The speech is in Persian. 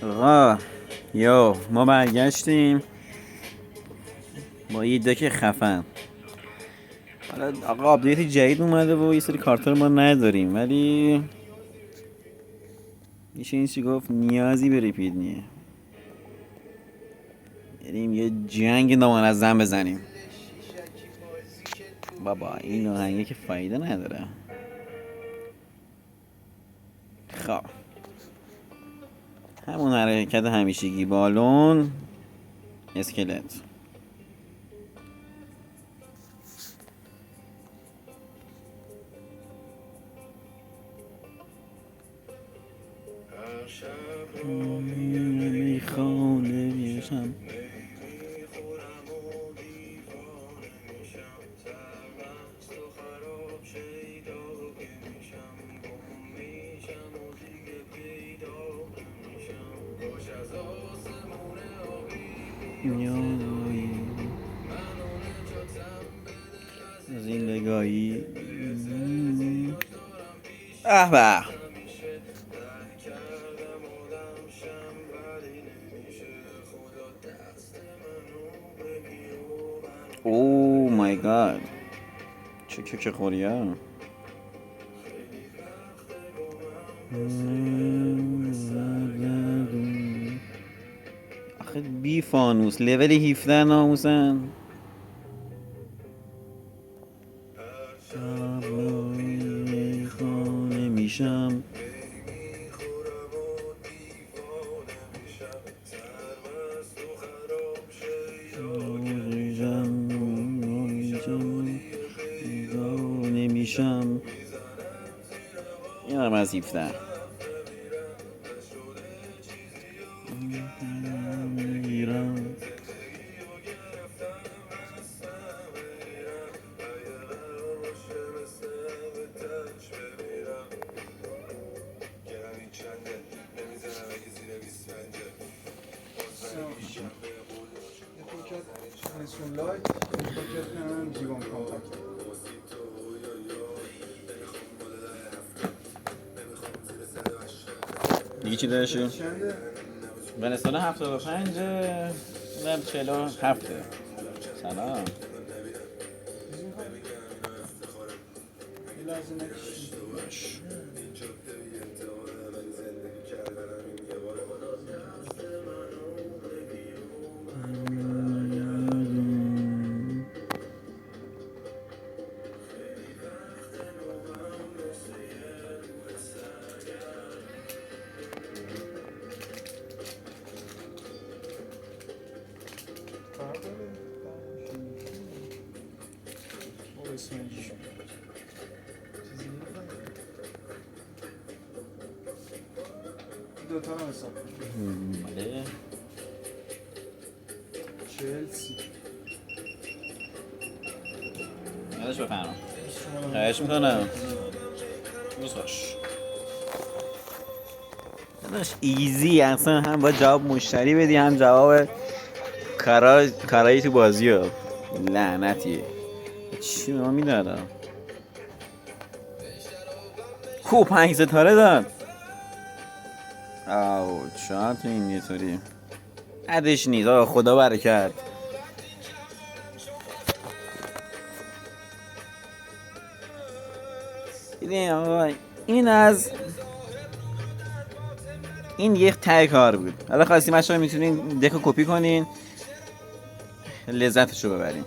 آقا ما برگشتیم با یه دک خفن. حالا آقا آپدیت جدید اومده و یه سری کارتا رو ما نداریم، ولی میشه این چی گفت نیازی به ریپید نیه. بریم یه جنگ نامنظم بزنیم. بابا این آهنگه که فایده نداره. خب همون حرکت همیشگی، بالون، اسکلت. میخوانه میشم زندگایی. به اوه مای گاد، چه خوریا. آخه بی فانوس لول 17 ناموسن. خانه میشم نمیشم. اینم از 17 میرم. دیگه چی داشتی؟ ونسولا 75 اینم 47. سلام. باش. دوتا هم حساب بله. چلسی یادش بفرمم. خواهش میکنم. روزخوش. داداش ایزی، اصلا هم باید جواب مشتری بدی هم جواب کارایی تو بازی ها. لعنتیه. چی به ما میدادم؟ کو 5 ستاره داد. آو چهار تو این یه طوری عدش نیست. آقا خدا برکت. دیدین آقا این یک ته کار بود. حالا خواستیم بچه‌ها میتونین دکو کپی کنین لذتشو ببرین.